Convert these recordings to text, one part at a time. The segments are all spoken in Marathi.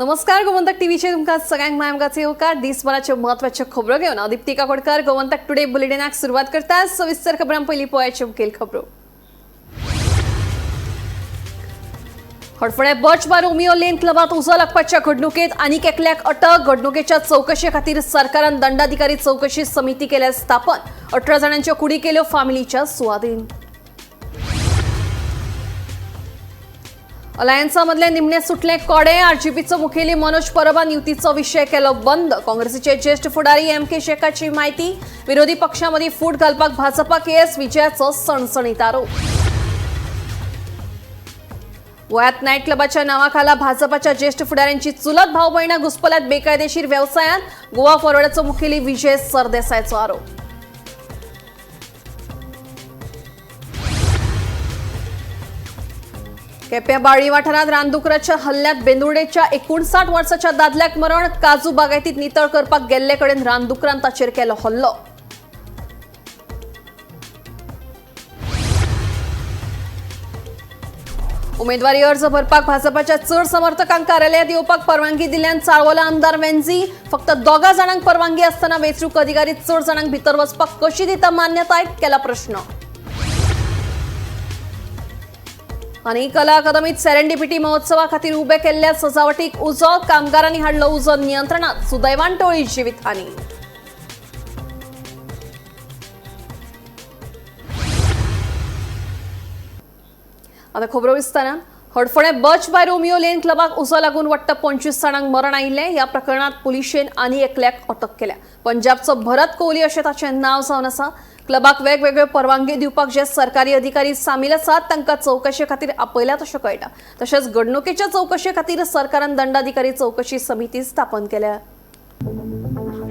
नमस्कार गोमंतक टीव्हीचे तुमका सगळ्यांक मायमगाचे होकार दिसभराचे महत्वाचे खबरो घेऊन दीप्ती काकोडकर गोमंतक टुडे बुलेटिनाक सुरुवात करता सविस्तर खबरां पयलीं पळोवयाच्यो मुखेल खबरो। हडफडे बर्च बार रोमियो लेन क्लबात उजो लागपाच्या घडणुकेत आनीक एकल्याक अटक। घडणुकेच्या चौकशे खातीर सरकारान दंडाधिकारी चौकशी समिती केल्या स्थापन। 18 जाणांच्यो कुडी केल्यो फामिलीच्या सुवादीन। अलायन्सामधले निमणे सुटले कोडे। आरजीपीचो मुखेली मनोज परबान युतीचो विषय केलो बंद। काँग्रेसीचे ज्येष्ठ फुडारी एम.के. शेखाची माहिती। विरोधी पक्षांमदी फूट घालपाक भाजपा केस विजयाचो सणसणीत आरोप। गोंयांत नायट क्लबाच्या नावाखाला भाजपाच्या ज्येष्ठ फुडाऱ्यांची चुलत भाव भयणां घुसपल्यात बेकायदेशीर व्यवसायात। गोवा फॉरवर्डाचो मुखेली विजय सरदेसायचो आरोप। केप्यां बाळ्ळी वाठारांत रानदुकराच्या हल्ल्यात बेंदुर्डेच्या 59 वर्साच्या दादल्याक मरण। काजू बागायतीत नितळ करपाक गेल्ले कडेन रानदुकरान ताचेर केलो हल्लो। उमेदवारी अर्ज भरपाक भाजपाच्या चड समर्थकांक कार्यालयात येवपाक परवानगी दिल्ल्यान चाळवला आमदार वेंझी। फक्त 2 जाणांक परवानगी आसतना वेंचणूक अधिकारी 4 जाणांक भितर वचपाक कशी दिता मान्यताय, केला प्रश्न। आणि कला अकादमीत सेरेंडिपिटी महोत्सवा खातीर उबे केल्ल्या सजावटीक उजो। कामगारांनी हाडलो उजो नियंत्रणात। सुदैवान टोळी जिवितहानी। आता खबरो विस्तारान। Hadfade birch by Romeo Lane क्लबाक उजो लागून वट्ट 25 जाणांक मरण आयिल्ले। ह्या प्रकरणात पुलिशेन आनी एकल्याक अटक केल्या। पंजाबचो भरत कोहली अशें ताचें नाव जावन आसा। क्लबाक वेगवेगळ्यो परवानगी दिवपाक जे सरकारी अधिकारी सामील आसात तांकां चौकशे खातीर आपयल्यात अशें कळटा। तशेंच घडणुकेच्या चौकशे खातीर सरकारान दंडाधिकारी चौकशी समिती स्थापन केल्या।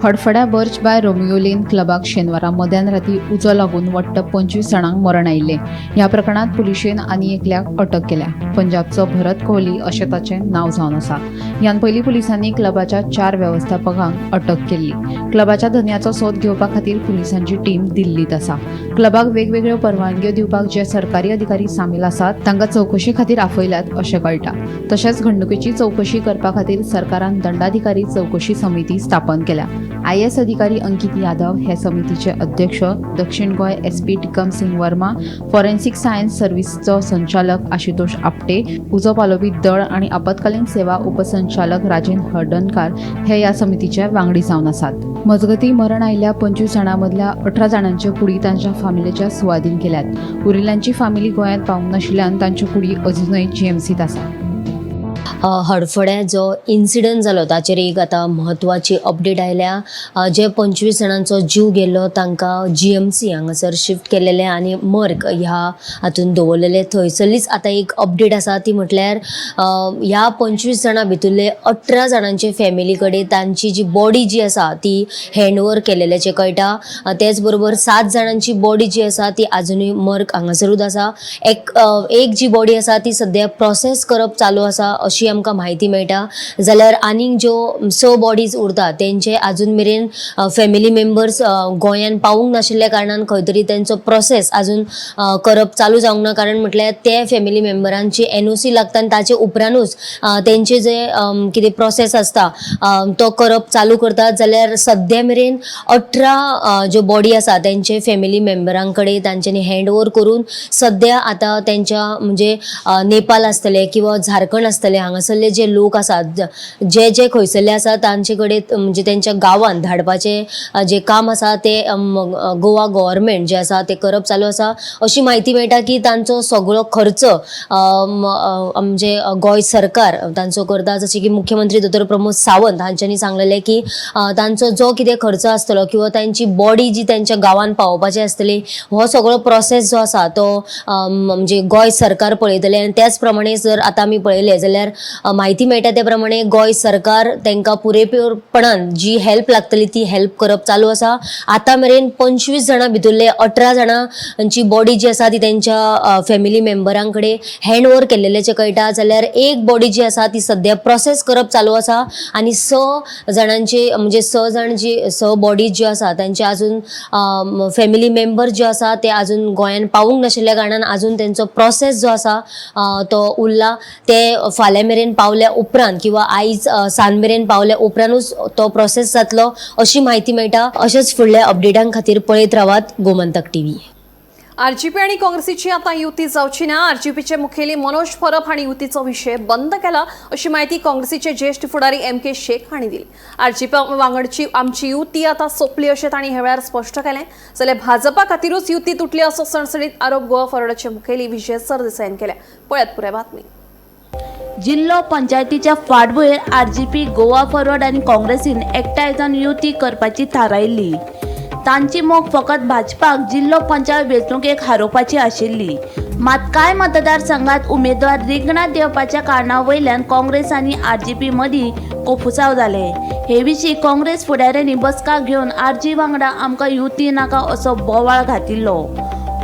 हडफड्या बर्च बाय रोमियो लेन क्लबाक शेनवारा मध्यान राती उजो लागून वट्ट 25 जाणांक मरण आयिल्ले। ह्या प्रकरणात पुलिशेन आनी एकल्याक अटक केल्या। पंजाबचो भरत कोहली अशें ताचें नाव जावन आसा। ह्यान पयलीं पुलिसांनी क्लबाच्या 4 वेवस्थापकांक अटक केल्ली। क्लबाच्या धन्याचो सोद घेवपा खातीर पुलिसांची टीम दिल्लीत आसा। क्लबाक वेगवेगळ्यो परवानग्यो दिवपाक जे सरकारी अधिकारी सामील आसात तांकां चौकशे खातीर आपयल्यात अशें कळटा। तशेंच घडणुकेची चौकशी करपा खातीर सरकारान दंडाधिकारी चौकशी समिती स्थापन केल्या। IAS अधिकारी अंकित यादव हे समितीचे अध्यक्ष। दक्षिण Goem SP Tikam Singh Verma, forensic science सर्व्हिसचो संचालक आशुतोष आपटे, उजो पालोवपी दळ आणि आपत्कालीन सेवा उपसंचालक राजेंद्र हर्डनकार हे या समितीचे वांगडी जावन आसात। मजगती मरण आयिल्ल्या 25 जाणांमदल्या 18 जाणांच्यो कुडी तांच्या फामिलीच्या सुवादीन केल्यात। उरिल्ल्यांची फामिली गोंयांत पावूंक नाशिल्ल्यान तांच्यो कुडी अजुनूय GMCत आसा। हडफड्या जो इन्सिडंट जालो ताचेर एक आतां म्हत्वाची अपडेट आयल्या। जे 25 जाणांचो जीव गेल्लो तांकां GMC हांगासर शिफ्ट केलेले आनी मर्ग ह्या हातून दवरलेले। थंयसरलीच आतां एक अपडेट आसा ती म्हटल्यार ह्या 25 जाणां भितरले 18 जाणांचे फॅमिली कडेन तांची जी बॉडी जी आसा ती हँडओवर केलेल्याचें कळटा। तेच बरोबर 7 जाणांची बॉडी जी आसा ती आजुनूय मर्ग हांगासरूच आसा। एक जी बॉडी आसा ती सद्या प्रोसेस करप चालू आसा अशी आमकां म्हायती मेळटा। जाल्यार आनीक ज्यो 6 बॉडीज उरतात तेंचे आजून मेरेन फॅमिली मेंबर्स गोंयान पावूंक नाशिल्ल्या कारणान खंय तरी तेंचो प्रोसेस आजून करप चालू जावंक ना। कारण म्हटल्यार ते फॅमिली मेंबरांची NOC लागता आनी ताचे उपरांतूच तेंचे जे कितें प्रोसेस आसता तो करप चालू करतात। जाल्यार सद्या मेरेन 18 ज्यो बॉडी आसा तेंचे फॅमिली मेंबरां कडेन तांच्यांनी हँडओवर करून सद्या आतां तेंच्या म्हणजे नेपाल आसतले किंवा झारखंड आसतले हांगासरले जे लोक आसात जे खंयसरले आसा तांचे कडेन म्हणजे तेंच्या गांवांत धाडपाचे जे काम आसा ते गोवा गव्हर्मेंट जे आसा ते करप चालू आसा। अशी म्हायती मेळटा की तांचो सगळो खर्च म्हणजे गोंय सरकार तांचो करता। जशें की मुख्यमंत्री डॉ प्रमोद सावंत हांच्यांनी सांगलेलें की तांचो जो कितें खर्च आसतलो किंवा तांची बॉडी जी तेंच्या गांवांत पावोवपाची आसतली हो सगळो प्रोसेस जो आसा तो म्हणजे गोंय सरकार पळयतले। आनी त्याच प्रमाणे जर आतां आमी पळयलें जाल्यार माहिती मेळटा त्या प्रमाणे गोंय सरकार तांकां पुरेपूरपणान जी हेल्प लागतली ती हेल्प करप चालू आसा। आतां मेरेन 25 जाणां भितरले 18 जाणांची बॉडी जी आसा ती तेंच्या फॅमिली मेंबरां कडेन हँडओवर केल्लेलेचें कळटा। जाल्यार एक बॉडी जी आसा ती सद्या प्रोसेस करप चालू आसा आनी 6 जाणांची म्हणजे 6 जाण जी 6 बॉडी ज्यो आसा तांचे आजून फॅमिली मेंबर जे आसा ते आजून गोंयान पावूंक नाशिल्ल्या कारणान आजून तेंचो प्रोसेस जो आसा तो उरला। ते फाल्यां मेरेन पावल्या उपरांत किंवा आयज सांज मेरेन पावल्या उपरांतूच तो प्रोसेस जातलो अशी माहिती मेळटा. अशेंच फुडल्या अपडेटां खातीर पळयत रावात गोमंतक टीव्ही. आरजीपी आणि काँग्रेसीची आता युती जावची ना. आरजीपीचे मुखेली मनोज परब हांणी युतीचो विशय बंद केला अशी माहिती काँग्रेसीचे ज्येष्ठ फुडारी MK शेख हांणी दिली. आरजीपी वांगडची आमची युती आता सोंपली अशें तांणी ह्या वेळार स्पश्ट केलें. जाल्यार भाजपा खातीरूच युती तुटली असो सणसणीत आरोप गोवा फॉरवर्डाचे मुखेली विजय सरदेसाईन केल्या. पळयात पुराय बातमी. जिल्लो पंचायतीच्या फाटभुंयेर आरजीपी, गोवा फॉरवर्ड आनी काँग्रेसीन एकठांय जावन युती करपाची थारायिल्ली. तांची मोख फकत भाजपाक जिल्लो पंचायत वेंचणुकेक हारोवपाची आशिल्ली. मात कांय मतदारसंघात उमेदवार रिंगणात देवपाच्या कारणां वयल्यान काँग्रेस आनी आरजीपी मदीं कोफुसांव जाले. हे विशीं काँग्रेस फुडाऱ्यांनी बसका घेवन आरजी वांगडा आमकां युती नाका असो बोवाळ घातिल्लो.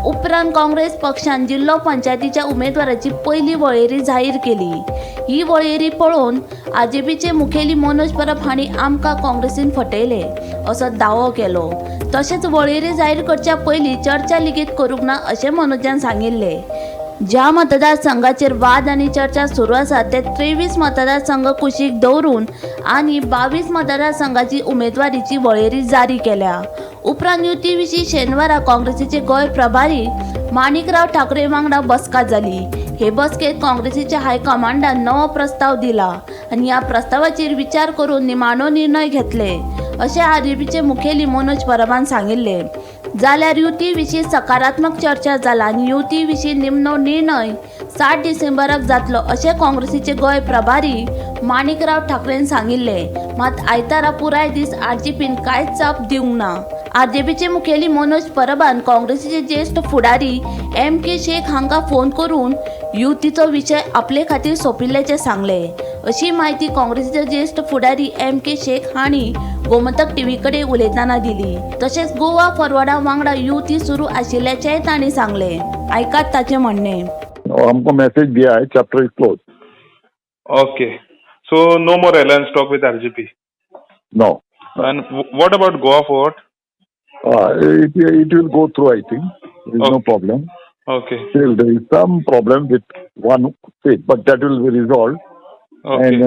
उपरांत काँग्रेस पक्षान जिल्लो पंचायतीच्या उमेदवाराची पयली वळेरी जाहीर केली. ही वळेरी पळोवन आरजेपीचे मुखेली मनोज परब हांणी आमकां काँग्रेसीन फटयले असो दावो केलो. तशेंच वळेरी जाहीर करच्या पयलीं चर्चा लेगीत करूंक ना अशें मनोजान सांगिल्लें. ज्या मतदारसंघाचेर वाद आनी चर्चा सुरू आसा ते 23 मतदारसंघ कुशीक दवरून आनी 22 मतदारसंघाची उमेदवारीची वळेरी जारी केल्या. उपरांत युती विशीं शेनवारा काँग्रेसीचे गोंय प्रभारी माणिकराव ठाकरे वांगडा बसका जाली. हे बसकेत काँग्रेसीच्या हायकमांडान नवो प्रस्ताव दिला आनी ह्या प्रस्तावाचेर विचार करून निमाणो निर्णय घेतले अशें आरजीपीचे मुखेली मनोज परबान सांगिल्ले. जाल्यार युती विशीं सकारात्मक चर्चा जाला आनी युती विशीं निमणो निर्णय 7 डिसेंबराक जातलो अशें काँग्रेसीचे गोंय प्रभारी माणिकराव ठाकरेन सांगिल्ले. मात आयतारा पुराय दीस आरजीपीन कांयच जाप दिवंक ना. आरजेपीचे मुखेली मनोज परबान काँग्रेसीचे ज्येष्ठ फुडारी MK शेख हांकां फोन करून युतीचो विशय आपले खातीर सोंपिल्ल्याचें सांगले अशी माहिती काँग्रेसीचे ज्येष्ठ फुडारी MK शेख हांणी गोमंतक टीव्ही कडेन उलयतना दिली. तशेंच गोवा फॉरवर्डा वांगडा युती सुरू आशिल्ल्याचेंय तांणी सांगले. आयकात ताचें म्हणणें. हमको मैसेज दिया है, chapter is close. Okay. So no more alliance talk with RGP. No. And what about Goa Fort? It will go through, I think. There is no Okay. problem. Okay. Still, there is some problem with one state, but that will be resolved. Okay. And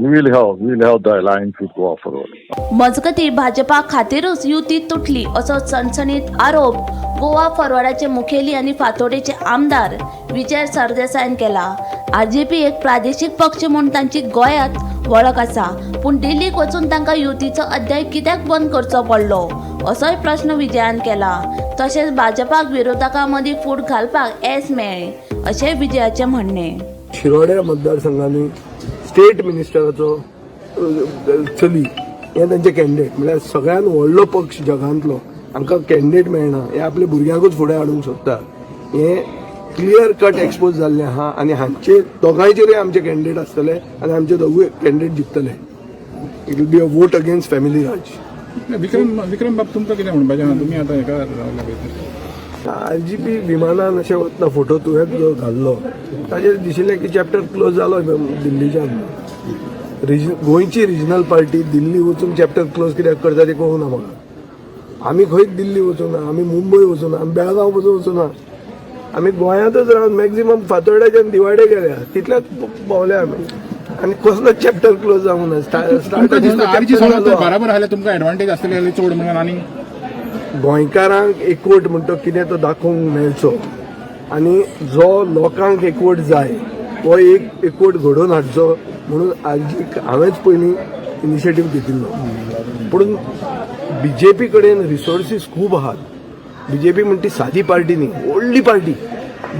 we will have the alliance with Goa Forward. मजगती भाजपा खातीरूच युती तुटली असो सणसणीत आरोप गोवा फॉरवर्डाचे मुखेली आनी फातोडेचे आमदार विजय सरदेसाईन केला. आरजेपी एक प्रादेशीक पक्ष म्हणून तांची गोंयांत वळख आसा, पूण दिल्लीक वचून तांकां युतीचो अध्याय कित्याक बंद करचो पडलो असोय प्रश्न विजयान केला. तशेंच भाजपाक विरोधकां मदीं फूट घालपाक येस मेळ्ळें अशें विजयाचें म्हणणें. शिरोड्या मतदारसंघांनी स्टेट मिनिस्टराचो चली हे तांचे कॅन्डिडेट म्हळ्यार सगळ्यात व्हडलो पक्ष जगांतलो हांकां कॅन्डिडेट मेळना हे आपल्या भुरग्यांकूच फुडें हाडूंक सोदता. हे क्लियर कट एक्सपोज जाल्लें आहा आनी हांचे दोगांयचेरूय आमचे कॅन्डिडेट आसतले आनी आमचे दोगूय कॅन्डिडेट जिखतले. It will be a vote against family raj. Vikram Bab तुमकां कितें म्हणपाचें आहा? तुमी आतां हेका रावला. आरजीपी विमानान अशें वतना फोटो तुवेंच जो घाल्लो ताचेर दिशिल्लें की चॅप्टर क्लोज जालो दिल्लीच्यान. गोंयची रिजनल पार्टी दिल्ली वचून चॅप्टर क्लोज कित्याक करता तें कळूंक ना म्हाका. आमी खंयच दिल्ली वचूं ना, आमी मुंबय वचूं ना, आमी बेळगांव वचूं ना, आमी गोंयांतच रावन मॅक्झिमम फातोर्ड्याच्यान दिवाडे गेल्या तितल्याच भोंवल्या आमी आनी कसलोच चॅप्टर क्लोज जावंक ना. बराबर आसल्यार तुमकां एडवांटेज आसतली चड म्हणून आनी गोंयकारांक एकवट म्हणटा कितें तो दाखोवंक मेळचो आनी जो लोकांक एकवट जाय तो एक एकवट घडोवन हाडचो म्हणून हांवेंच पयलीं इनिशिएटीव घेतिल्लो. पूण BJP कडेन रिसोर्सीस खूब आहात. BJP म्हणटा ती सादी पार्टी न्ही, व्हडली पार्टी.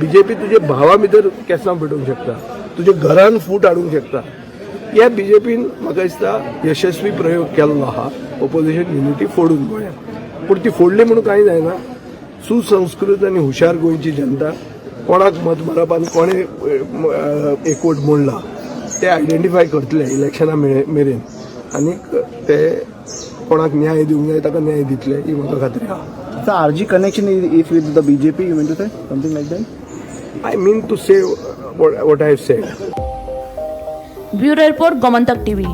BJP तुजे भावा भितर केंसां पेटोवंक शकता, तुजे घरान फूट हाडूंक शकता. ह्या BJPन म्हाका दिसता यशस्वी प्रयोग केल्लो आहा ऑपोजिशन युनिटी फोडून गोंयांत. पूण ती फोडली म्हणून कांय जायना. सुसंस्कृत आनी हुशार गोंयची जनता कोणाक मत मारप आनी कोणे एकवट मोडला ते आयडेंटिफाय करतले इलेक्शना मेरेन आनी ते कोणाक न्याय दिवंक जाय ताका न्याय दितले ही म्हाका खात्री आहा. So RG connection is with the BJP, you mean to say something like that? I mean to say what I have said. Bureau report Gomantak TV.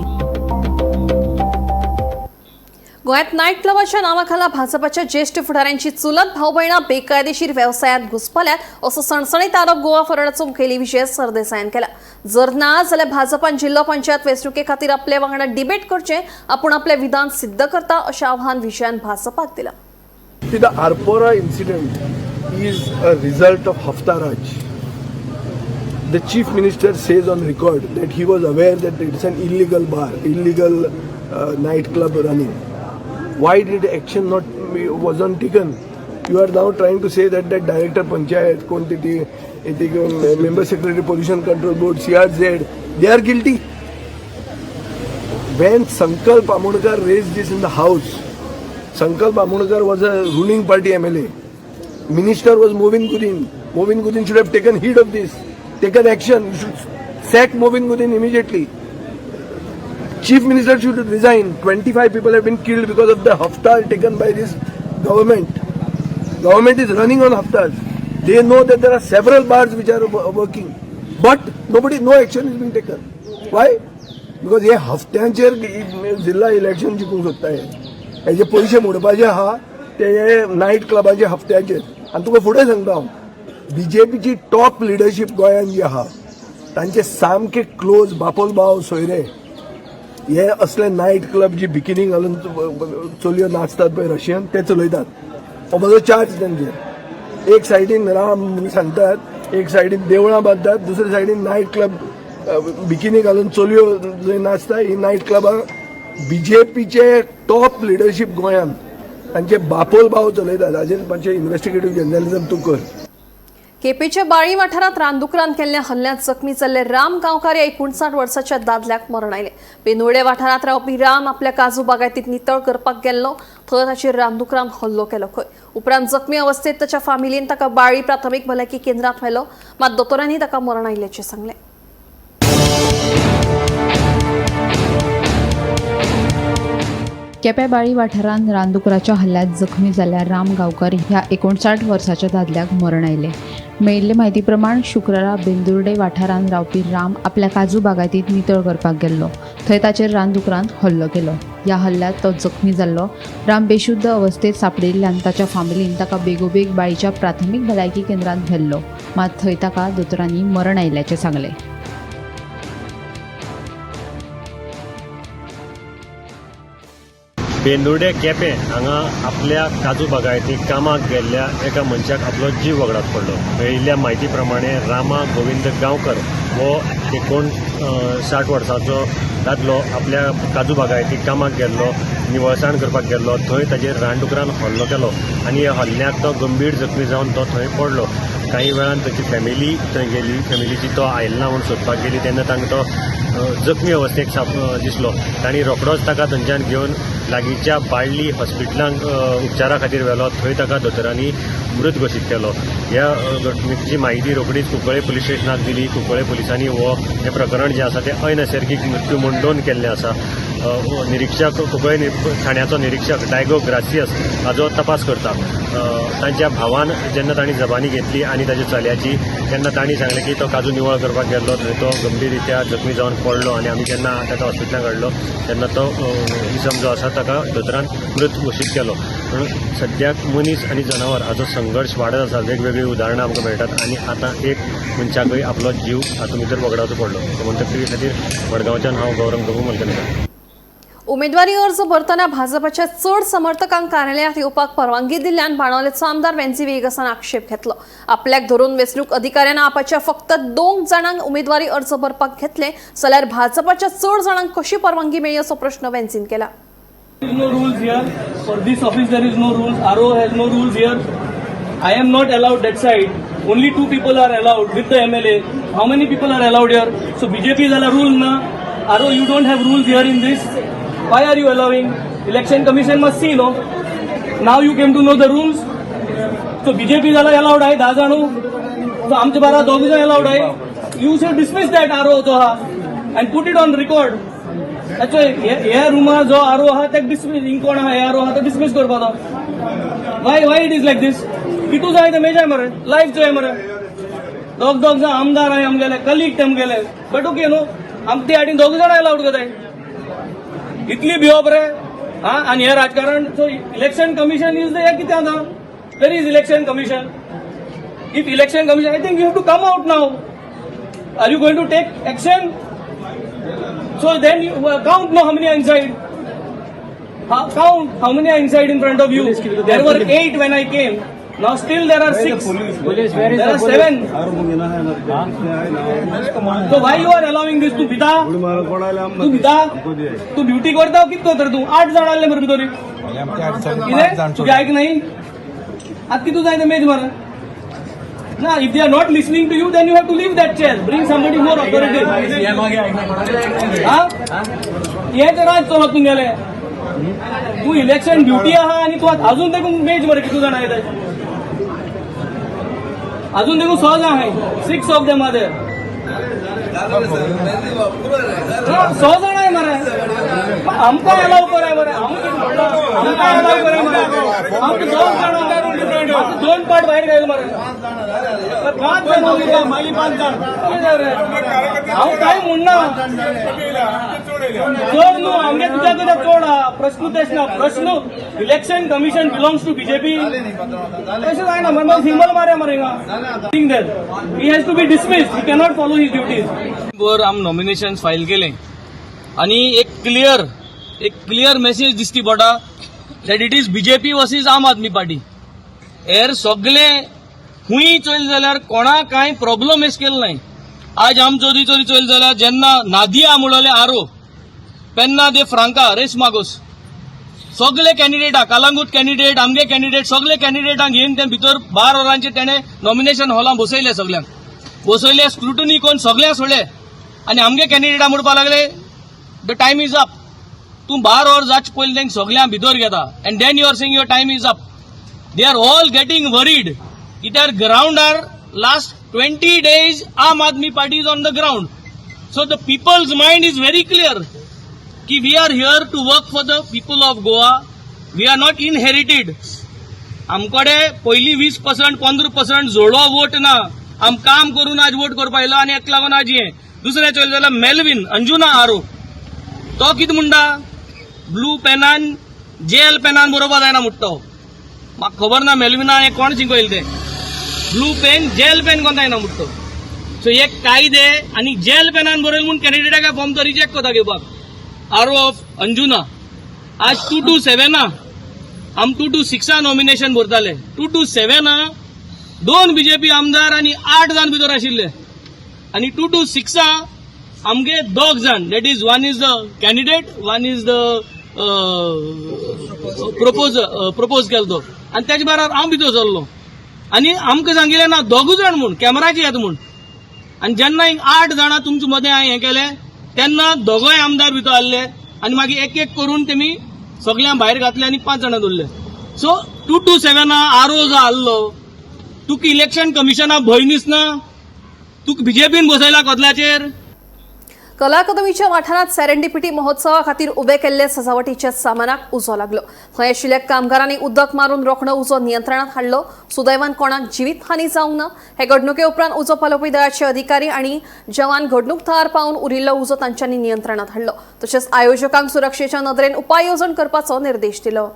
गोयात नाईट क्लबाच्या नावाखाला भाजपाच्या ज्येष्ठ फुडाऱ्यांची चुलत भाऊ बहिणा बेकायदेशीर व्यवसायात घुसपल्यात असो सणसणीत आरोप गोवा फॉरवर्डाचो मुखेली विजय सरदेसायान केला. जर ना जाल्यार भाजपान जिल्लो पंचायत वेंचणुके खातीर आपले वांगडा डिबेट करचे, आपूण आपले विधान सिद्ध करता अशें आव्हान विजयान भाजपाक दिलां. The Arpora incident is a result of Haftaraj. The chief minister says on record that he was aware that it's an illegal bar, illegal nightclub running. Why did action wasn't taken? You are now trying to say that director panchayat, member secretary pollution control board, CRZ, they are guilty. When Sankalp Amodkar raised this in the house, Sankalp Amodkar was a ruling party MLA. Minister was Movin Gudin. Movin Gudin should have taken heed of this, taken action. You should sack Movin Gudin immediately. Chief Minister should resign. 25 people have been killed because of the haftar taken by this government. Government is running on haftars. They know that there are several bars which are working, but no action is being taken. Why? Because हे हफ्त्यांचेर जिल्हा इलेक्शन जिखूंक सोदता हेजे पयशे मोडपाचे आहा ते नायट क्लबाचे हफ्त्याचेर. आनी तुका फुडें सांगता हांव, बीजेपीची टॉप लिडरशीप गोंयांत जी आहा तांचे सामके क्लोज बापोल भाव सोयरे हे असले नायट क्लब जी बिकिनी घालून चलयो नाचतात पळय रशियन ते चलयतात. हो म्हजो चार्ज तांचेर. एक सायडीन राम सांगतात, एक सायडीन देवळां बांदतात, दुसरे सायडीन नायट क्लब बिकिनी घालून चलयो जंय नाचता. ही नायट क्लबां बीजेपीचे टॉप लिडरशीप गोंयांत तांचे बापोल भाव चलयतात. हाजेर मातशें इन्व्हेस्टिगेटीव जर्नलिझम तूं कर. केपेच्या बाळी वाठारात रानदुकरान केल्ल्या हल्ल्यांत जखमी जाल्ले राम गांवकार या 59 वर्साच्या दादल्याक मरण आयले. बेनोडे वाठारात रावपी राम आपल्या काजू बागायतीत नितळ करपाक गेल्लो, थंय ताचेर रानदुकरान हल्लो केलो. उपरांत जखमी अवस्थेत ताच्या फामिलीन ताका बाळी प्राथमीक भलायकी केंद्रात व्हेलो, मात दोतोरांनी ताका मरण आयिल्ल्याचें सांगलें. केप्यां बाळी वाठारांत रानदुकराच्या हल्ल्यांत जखमी जाल्ल्या राम गांवकार ह्या 59 वर्साच्या दादल्याक मरण आयलें. मेळिल्ले म्हायती प्रमाण शुक्रारा बेंदुर्डे वाठारांत रावपी राम आपल्या काजू बागायतीत नितळ करपाक गेल्लो, थंय ताचेर रानदुकरान हल्लो केलो. ह्या हल्ल्यांत तो जखमी जाल्लो. राम बेशुद्ध अवस्थेत सापडिल्ल्यान ताच्या फामिलीन ताका बेगोबेग बाळीच्या प्राथमीक भलायकी केंद्रांत व्हेल्लो, मात थंय ताका दोतोरांनी मरण आयिल्ल्याचें सांगलें. बेंदुर्डे केपें हांगा आपल्या काजू बागायतीक कामाक गेल्ल्या एका मनशाक आपलो जीव वगडात पडलो. मेळिल्ल्या म्हायती प्रमाणे रामा गोविंद गांवकर हो 59 वर्साचो दादलो आपल्या काजू बागायतीक कामाक गेल्लो, निवळसाण करपाक गेल्लो. थंय ताचेर रानडुकरान हल्लो केलो आनी ह्या हल्ल्यांत तो गंभीर जखमी जावन तो थंय पडलो. काही वेळान ताची फॅमिली थंय गेली. फॅमिलीची तो आयिल्लो म्हणून सोदपाक गेली तेन्ना तांकां तो जखमी अवस्थेक दिसलो. तांणी रोखडोच ताका थंयच्यान घेवन लागींच्या बाळ्ळी हॉस्पिटलांत उपचारा खातीर व्हेलो. थंय ताका दोतोरांनी मृत घोशीत केलो. ह्या घटनेची म्हायती रोखडीच कुंकळे पुलीस स्टेशनाक दिली. कुंकळे पुलिसांनी हे प्रकरण जें आसा तें अनैसर्गीक मृत्यू म्हूण नोंद केल्लें आसा. निरीक्षक कुंकळे ठाण्याचो निरीक्षक डायगो ग्रासियस हाचो तपास करता. तांच्या भावान जेन्ना तांणी जबानी घेतली आनी ताच्या चल्याची, तेन्ना तांणी सांगलें की तो काजू निवळ करपाक गेल्लो, थंय तो गंभीररित्या जखमी जावन पडलो आनी आमी जेन्ना ताका हॉस्पिटलांत हाडलो तेन्ना तो इसम जो आसा ताका दोतोरान मृत घोशीत केलो. पूण सद्याक मनीस आनी जनावर हाचो संघर्श वाडत आसा. वेगवेगळी उदाहरणां आमकां मेळटात आनी आतां एक मनशाकय आपलो जीव हातूंत भितर वगडावचो पडलो. गोमंतक टीव्ही खातीर मडगांवच्यान हांव गौरव गहू मलकनकर. उमेदवारी अर्ज भरतना भाजपाच्या चड समर्थकांक कार्यालयात येवपाक परवानगी दिल्ल्यान बाणावलेचो आमदार वेंसी वेगसान आक्षेप घेतलो. आपल्याक धरून वेंचणूक अधिकाऱ्यान आपाच्या फक्त 2 जाणांक उमेदवारी अर्ज भरपाक घेतले जाल्यार भाजपाच्या चड जाणांक कशी परवानगी मेळ्ळी असो प्रश्न वेंसीन केला. No rules here. For this office there is no rules. RO has no rules here. I am not allowed that side. Only 2 people are allowed with the MLA. How many people are allowed here? So BJP is a rule na. RO, you don't have rules here in this. Why are you allowing? Election Commission must see, no? Now you came to know the rules. So BJP is allowed आहे 10 जण. So आमचे बारा 2 जण allowed आहे. You should dismiss that RO तो हा and put it on record. अच्छा ह्या रूमा जो RO हा ते dismiss कोण हा RO हा तो dismiss करपाचो. Why it is like this? कितू जाय ते मेजा मरे लाइफ जो आहे मरे. दोग जण आमदार आहे आमगेले कलीग तेमगेले. बट ओके नो आम ते आडीन 2 जण allowed करताय. इतली भिवप रे आणि हे राजकारण so election commission is the कितें आतां where is election commission if election commission I think you have to come out now are you going to take action so then you count no how many are inside count how many are inside in front of you. There were 8 when I came. Now still there are 6. There are 7. So why you are allowing this to bita? तू बिता तू ड्युटी करता कित करता तू 8 जाण आले मरे भितर कितें तुगे ऐक नाही आता कितू जाय ते मेज मार ना if they are not listening to you then you have to leave that chair bring somebody more authoritative हा हे तर राज चलत तुंगेले तू इलेक्शन ड्युटी आहा आणि तू अजून देखून मेज मरे कितू जाण येतात अजून देखून 6 जाण आहे 6 ऑफ देम आर देयर 100 जाण आहे मरे आमकां अलाव कराय मरे आमकां अलाव कराय मरे आमकां 2 पार्ट भायर गेले मरे 5 जाण उरले मागीर 5 जाण हांव काय म्हणना चोड न्हू आमगे तुज्या कडेन चोड आहा प्रश्न तेच ना प्रश्न election commission belongs to BJP तशें जायना मरे सिंबल मारया मरे हिंगा think that he has to be dismissed he cannot follow his duties वर आम नॉमिनेशन फायल केलें आनी एक क्लियर मेसेज दिसती पडटा that it is BJP versus आम आदमी पार्टी हेर सगळे खूंय चोयल जाल्यार कोणाक कांय प्रॉब्लम हेस केलो नाय आज आम चोरी चोयल जाल्यार जेन्ना नादिया म्हणले आरो पेन्ना दे फ्रांका रेस मागोस सगळे कॅन्डिडेटा कालांगूट कॅन्डिडेट आमगे कॅन्डिडेट सगळे कॅन्डिडेटांक घेवन ते भितर 12 वरांचे तेणे नॉमिनेशन हॉलांत बसयले सगळ्यांक बसयले स्क्रुटनी कोण सगळ्यांक सोडले आनी आमगे कॅन्डिडेटा म्हणपाक लागले द टायम इज अप तूं 12 वर जाच पयलीं तेंक सगळ्यांक भितर घेता and then you are saying your time is up they are all getting worried it are ground are last 20 days Aam Aadmi Party is on the ground. So the people's mind is very clear कि we are here to work for the people of Goa. We are not inherited. आमकडे पयली 20% 15% जोडो वोट ना आम काम करून आज वोट करपा आयलो आनी एक लागून आज हे दुसरे चोयल जाल्यार मेलविन अंजुना आरो तो कितें म्हणटा ब्लू पेनान जेल पेनान बरोवपा जायना म्हणटा म्हाका खबर ना मेलविना हे कोण शिकयले ते ब्लू पेन जेल पेन कोण जायना म्हणटा सो एक कायदे आनी जेल पेनान बरयले म्हूण कॅन्डिडेटाक फॉर्म तो रिजेक्ट कोता घेवपाक आरो ऑफ अंजुना आज 2 to 7 आम 2 to 6 नॉमिनेशन भरताले 2 to 7 2 बीजेपी आमदार आनी 8 जाण भितर आशिल्ले आनी 2 to 6 आमगे 2 जाण that is one is the candidate one is the propose केलो तो आनी तेजे बरोबर हांव भितर सरलो आनी आमकां सांगिल्लें ना 2 जाण म्हूण कॅमेराचे येता म्हूण आनी जेन्ना 8 जाणां तुमचे मदें हांवें हें केलें तेन्ना 2 आमदार भितर आसले आनी मागीर एक एक करून तेमी सगळ्यांक भायर घातले आनी 5 जाणां दवरले सो 2 to 7 आरो जो आसलो तुका इलेक्शन कमिशनाक भंय दिसना तुका बीजेपीन बसयला कदलाचेर कला अकादमीच्या वाठारात सेरेंडिपिटी महोत्सवा खातीर उबे केल्ले सजावटीच्या सामानाक उजो लागलो थंय आशिल्ल्या कामगारांनी उदक मारून रोखडो उजो नियंत्रणात हाडलो सुदैवान कोणाक जिवीतहानी जावंक ना हे घडणुके उपरांत उजो पालोवपी दळाचे अधिकारी आनी जवान घडणूक थळार पावन उरिल्लो उजो तांच्यांनी नियंत्रणात हाडलो तशेंच आयोजकांक सुरक्षेच्या नदरेन उपाय येवजण करपाचो निर्देश दिलो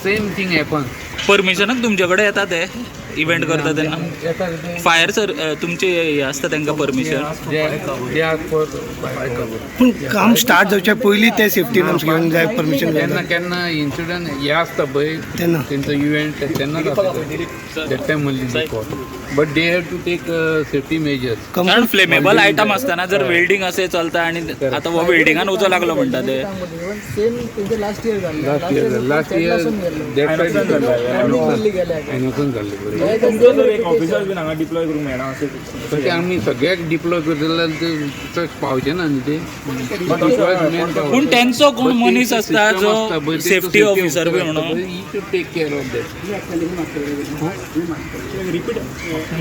सेम थिंग हॅपन परमिशनाक तुमचे कडेन येता ते इव्हेंट करता तेन्ना फायर सर तुमचे हे आसता तांकां परमिशन पूण काम स्टार्ट जावचे पयलीं ते सेफ्टी नॉर्म्स घेवंक जाय परमिशन केन्ना केन्ना इन्सिडंट हे आसता पळय तेंचो इव्हेंट तेन्ना that time only but they have to take safety measures. कारण फ्लेमेबल आयटम आसतना जर वेल्डिंग असे चलता आणि आता हो वेल्डिंगान उजो लागलो म्हणटा ते लास्ट इयर एनोसन जाल्ले ऑफिसर्स बीन हांगा डिप्लॉय करूंक मेळना अशें तशें आमी सगळ्याक डिप्लॉय करता जाल्यार ते पावचे ना न्ही ते पूण तेंचो कोण मनीस आसता जो सेफ्टी ऑफिसर बी म्हणून to take care of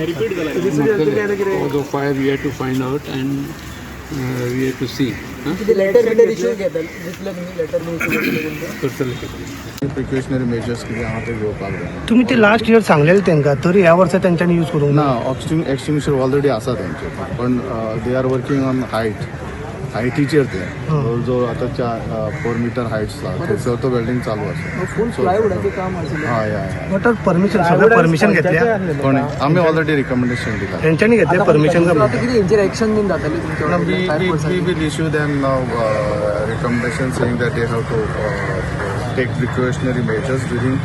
repeat जाला that of fire we have to find out and we have to see precautionary measures कितें आहा ते घेवपाक जाय. तुमी ते लास्ट इयर सांगलेले तांकां तरी ह्या वर्सा तेंच्यांनी यूज करूंक ना एक्सटिंग्विशर ऑलरेडी आसा तेंचे पण दे आर वर्किंग ऑन हायटीचेर ते जवळ जवळ आतां 4 मीटर हायट्स आसा थंयसर तो वेल्डिंग चालू आसा. फूल प्लायवुडाचें काम हय बट परमिशन सगळें परमिशन घेतल्या पण आमी ऑलरेडी रिकमेंडेशन दिला. तेंच्यांनी घेतल्या permission We will issue them now recommendation saying that they have to take precautionary measures during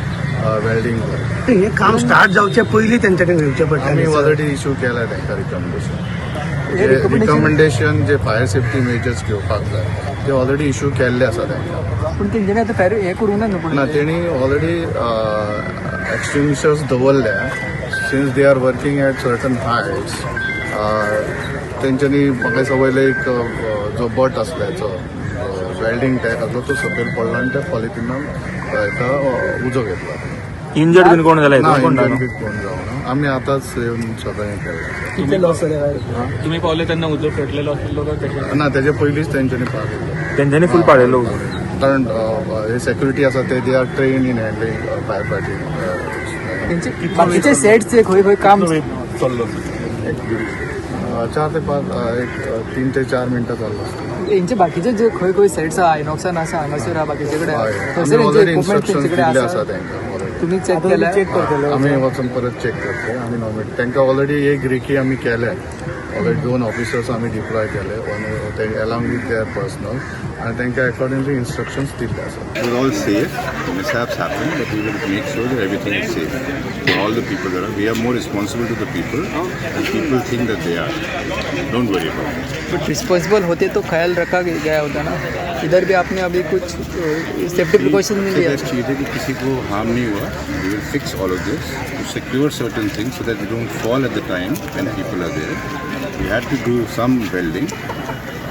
welding work. हे काम स्टार्ट जावचे पयलीं तेंच्याकडे घेवचे आमी पडटलें. ऑलरेडी इश्यू केला तांकां रिकमेंडेशन जे फायर सेफ्टी मेजर्स घेवपाक जाय ते ऑलरेडी इश्यू केल्ले आसा तांकां. पूण तेंच्यांनी आतां फायर हें करूंक ना ना तेणी ऑलरेडी एक्सटिंग्विशर्स दवरल्या since they are working at certain heights. तेंच्यांनी म्हाका सवयले एक जो बट आसल्याचो वेल्डिंग टॅक आसलो तो सकयल पडलो आनी त्या पॉलिथिनान हेका उजो घेतला. इंजर्ड बीन कोण जाला ना इंजर्ड बी कोण जावना. आमी आतांच येवन सगळें हें केलें. तुम्ही पावले तेन्ना उजो पेटलेलो आसलो काय ना तेजे पयलींच तेंच्यांनी पाळलेलो. तेंच्यांनी फूल पाळलेलो कारण हे सेक्युरिटी आसा ते they are train in handling fire fighting. बाकीचे सेट्स खंय खंय काम चल्लो 4 ते 5 3 ते 4 मिनटां चाललो आसता. हेंचे बाकीचे जे खंय खंय सेट्स आहा आयनॉक्सान आसा हांगासर बाकीचे कडेन ऑलरेडी इन्स्ट्रक्शन्स दिल्ले आसा तांकां. तुमी चॅक केला आमी वचून परत चेक करतले. आमी नॉमिनेट तांकां ऑलरेडी एक रिकी आमी केले. ऑलरेडी 2 ऑफिसर्स आमी डिप्लॉय केले ते अलॉंग वीथ देअर पर्सनल आनी तांकां अकॉर्डिंगली इन्स्ट्रक्शन्स दिल्ले आसा. It was all safe. Mishaps happen, but we will make sure that everything is safe for all the people that are. We are more responsible to the people, and people think that they are. Don't worry about it. But responsible होते तो ख्याल रखा गया होता ना. इधर भी आपने अभी कुछ सेफ्टी प्रिकॉशन नहीं लिया. Let's check कि किसी को harm नहीं हुआ. We will fix all of this to secure certain things so that we don't fall at the time when people are there. We had to do some welding.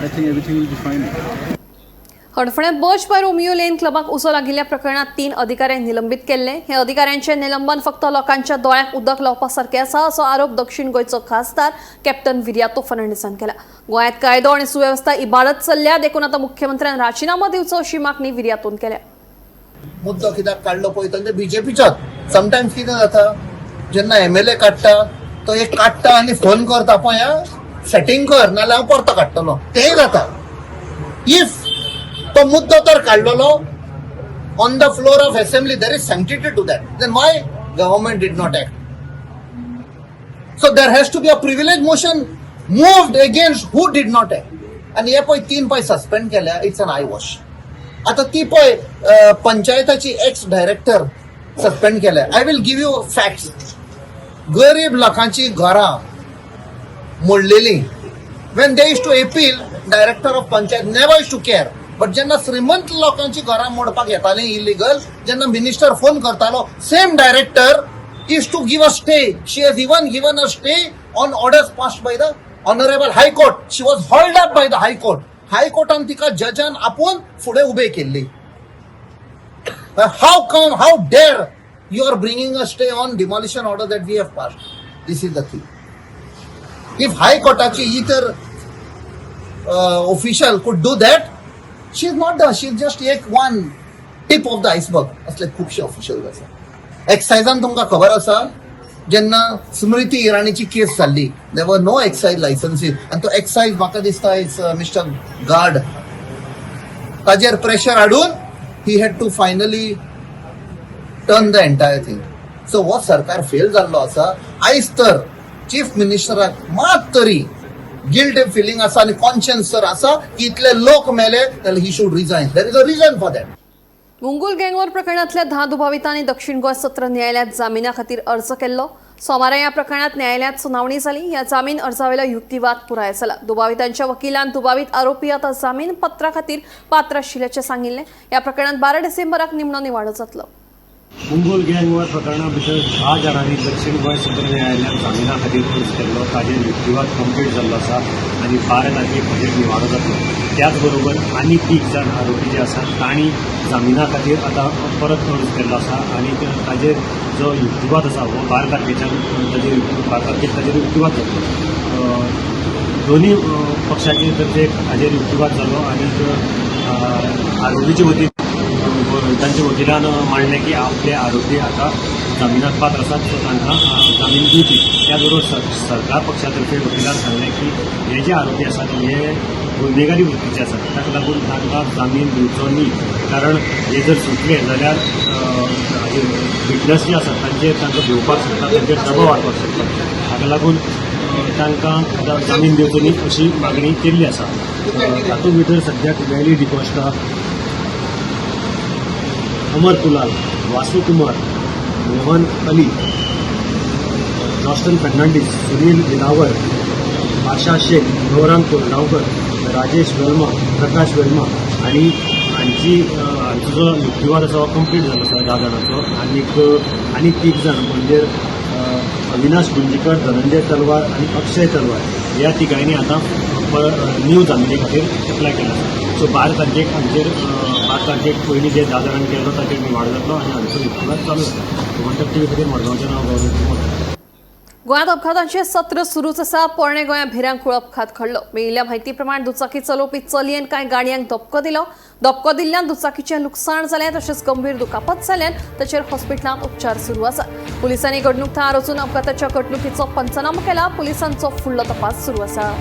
I think everything will be fine. हडफण्यात बर्च बाय रोमियो लेन क्लबाक उसो लागिल्ल्या प्रकरणात 3 अधिकाऱ्यांक निलंबित केल्ले. हे अधिकाऱ्यांचे निलंबन फक्त लोकांच्या दोळ्याक उदक लावपा सारखे आसा असो आरोप दक्षिण गोंयचो खासदार कॅप्टन विर्यातो फर्नांडिसान केला. गोंयांत कायदो आनी सुवेवस्था इबाडत चल्ल्या देखून आता मुख्यमंत्र्यान राजीनामा दिवचो अशी मागणी विर्यातोन केल्या. मुद्दो कित्याक काडलो पळय तो बीजेपीचोच. समटायम्स कितें जाता जेन्ना MLA काडटा तो एक काडटा आनी फोन करता पळय सेटिंग कर नाल्यार हांव परतो काडटलो तेंय जाता. इफ तो मुद्दो तर काडलेलो on the floor of assembly there is sanctity to that then why government did not act. So there has to be a privilege motion moved against who did not act. आनी हे पळय 3 पळय सस्पेंड केल्या. It's an eye wash. आता ती पळय पंचायताची एक्स डायरेक्टर सस्पेंड केल्या. I will give you facts. गरीब लोकांची घरां मोडलेली. When they is to appeal director of panchayat never is to care. But जेन्ना श्रीमंत लोकांची घरां मोडपाक येताली इलिगल जेन्ना मिनिस्टर फोन करतालो same director is to give a stay. She has even given a stay on orders passed by the honourable high court. She was hauled up by the high court. हायकोर्टान तिका जजान आपोवन फुडें उबे केल्ली. How dare you are bringing a stay on demolition order that we have passed. This is the thing. If हायकोर्टाची इतर ऑफिशियल कुड do that she is not the she is just एक one tip of the iceberg. असले खुबशे ऑफिशियल आसा. एक्सायजान तुमकां खबर आसा जेन्ना स्मृती इराणीची केस जाल्ली देर वर नो एक्सायज लायसन्सीस आनी तो एक्सायज म्हाका दिसता इज मिस्टर गार्ड ताजेर प्रेशर हाडून he had to finally turn the entire thing. So हो सरकार फेल जाल्लो आसा. आयज तर चीफ मिनिस्टराक मात तरी गिल्ट फिलिंग आसा आनी कॉन्शियन्स जर आसा की इतले लोक मेले जाल्यार he should resign. There is a reason for that. Mungul gang war प्रकरणातल्या 10 दुभावितांनी दक्षिण गोंय सत्र न्यायालयात जामिना खातीर अर्ज केल्लो. सोमारा या प्रकरणात न्यायालयात सुनावणी जाली. या जामीन अर्जावेलो युक्तिवाद पुराय जाला. दुभावितांच्या वकिलान दुभावित आरोपी आता जामीन पत्रा खातीर पात्र आशिल्ल्याचे सांगिल्ले. या प्रकरणात 12 डिसेंबराक निमणो निवाडो जातलो. मुंगोल गँगवॉर प्रकरणा भितर 10 जाणांनी दक्षिण गोंय सत्र न्यायालयात जामिना खातीर अर्ज केल्लो. ताजेर युक्तिवाद कंप्लीट जाल्लो आसा आनी 12 तारखेक ताजेर निवाडो जातलो. त्याच बरोबर आनी 3 जाण आरोपी जे आसात तांणी जामिना खातीर आतां परत अर्ज केल्लो आसा आनी ताजेर जो युक्तिवाद आसा हो 12 तारखेच्यान ताजेर 12 तारखेक ताजेर युक्तिवाद जातलो. दोन्ही पक्षाचे तर्फेक हाजेर युक्तिवाद जालो आनी आरोपीचे वतीन तांच्या वकिलान मांडलें की आपले आरोपी आता जामिनाक पात्र आसात सो तांकां जामीन दिवची. त्याच बरोबर सरकार पक्षातर्फे वकिलान सांगलें की हे जे आरोपी आसात हे गुन्हेगारी वृत्तीचे आसात ताका लागून तांकां जामीन दिवचो न्ही. कारण हे जर सुटले जाल्यार विटनस जे आसात तांकां भिवपाक शकता, तांचेर दबाव हाडपाक शकता. हाका लागून तांकां जामीन दिवचो न्ही अशी मागणी केल्ली आसा. तातूंत भितर सद्याक वेली डिकोस्टा, अमर कुलाल, वासू कुमार, मोहन अली, जॉस्टन फर्नांडीस, सुनील दिलावर, आशा शेख, गौरांग कोरगांवकर, राजेश वेलमा, प्रकाश वेलमा आणि हांचो जो युक्तिवाद आसा हो कंप्लीट जालो आसा 10 जाणांचो. आनी 3 जाण म्हणजे अविनाश गुंजीकर, धनंजय तलवार आणि अक्षय तलवार ह्या तिगांनी आतां न्यू जामिने खातीर एप्लाय केला आसा. सो 12 तारखेक आमचेर 12 तारखेक पयलीं जे 10 जाणांनी केल्लो ताचेर निवाडो जातलो आनी हांचो युक्तिवाद चालू आसा. गोमंतक टीव्ही खातीर मडगांवचें नांव गौरव. गोंयांत अपघातांचें सत्र सुरूच आसा. पोरणे गोंयांत भिरांकूळ अपघात घडलो. मेळिल्ल्या म्हायती प्रमाण दुचाकी चलोवपी चलयेन कांय गाडयांक धपको दिलो. धपको दिल्ल्यान दुचाकीचें लुकसाण जालें तशेंच गंभीर दुखापत जाल्यान ताचेर हॉस्पिटलांत उपचार सुरू आसात. पुलिसांनी घडणूक थळार वचून अपघाताच्या घडणुकीचो पंचनामो केला. पुलिसांचो फुडलो तपास सुरू आसा.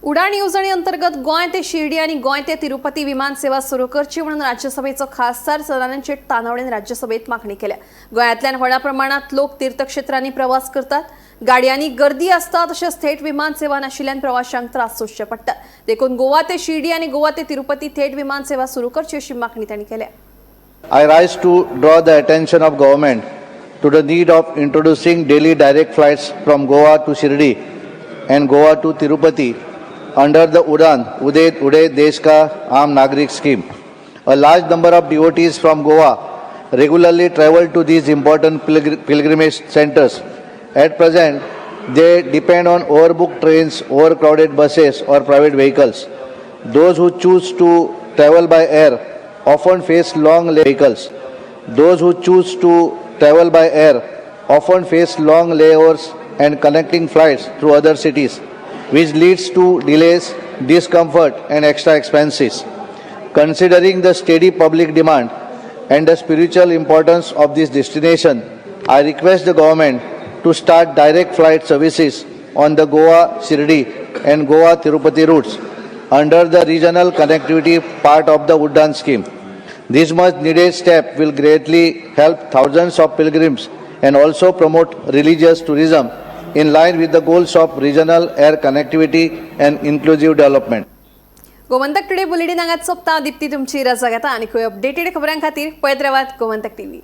उडाण येवजणे अंतर्गत गोंय ते शिर्डी आणि गोंय ते तिरुपती विमान सेवा सुरू करची म्हणून राज्यसभेचो खासदार सदानंद शेट तानावडेन राज्यसभेत मागणी केल्या. गोंयांतल्यान व्हडा प्रमाणात लोक तीर्थक्षेत्रांनी प्रवास करतात. गाडयांनी गर्दी आसता तशेंच थेट विमान सेवा नाशिल्ल्यान प्रवाशांक त्रास सोंसचे पडटात. देखून गोवा ते शिर्डी आणि गोवा ते तिरुपती थेट विमान सेवा सुरू करची अशी मागणी तांणी केल्या. I rise to draw the attention of government to the need of introducing daily direct flights from Goa to Shirdi and Goa to Tirupati under the Udan Uday Desh Ka Aam Nagrik scheme. A large number of devotees from Goa regularly travel to these important pilgrimage centers. At present, they depend on overbooked trains, overcrowded buses or private vehicles. Those who choose to travel by air often face long vehicles. Those who choose to travel by air often face long layovers and connecting flights through other cities, which leads to delays, discomfort and extra expenses. Considering the steady public demand and the spiritual importance of this destination, I request the government to start direct flight services on the Goa Shirdi and Goa Tirupati routes under the regional connectivity part of the Udan scheme. This much needed step will greatly help thousands of pilgrims and also promote religious tourism in line with the goals of regional air connectivity and inclusive development. Gomantak today bulletin हांगाच सोंपता. दिप्ती तुमची रजा घेता. आनी खंय अपडेटेड खबरां खातीर पळयत रावात गोमंतक टीव्ही.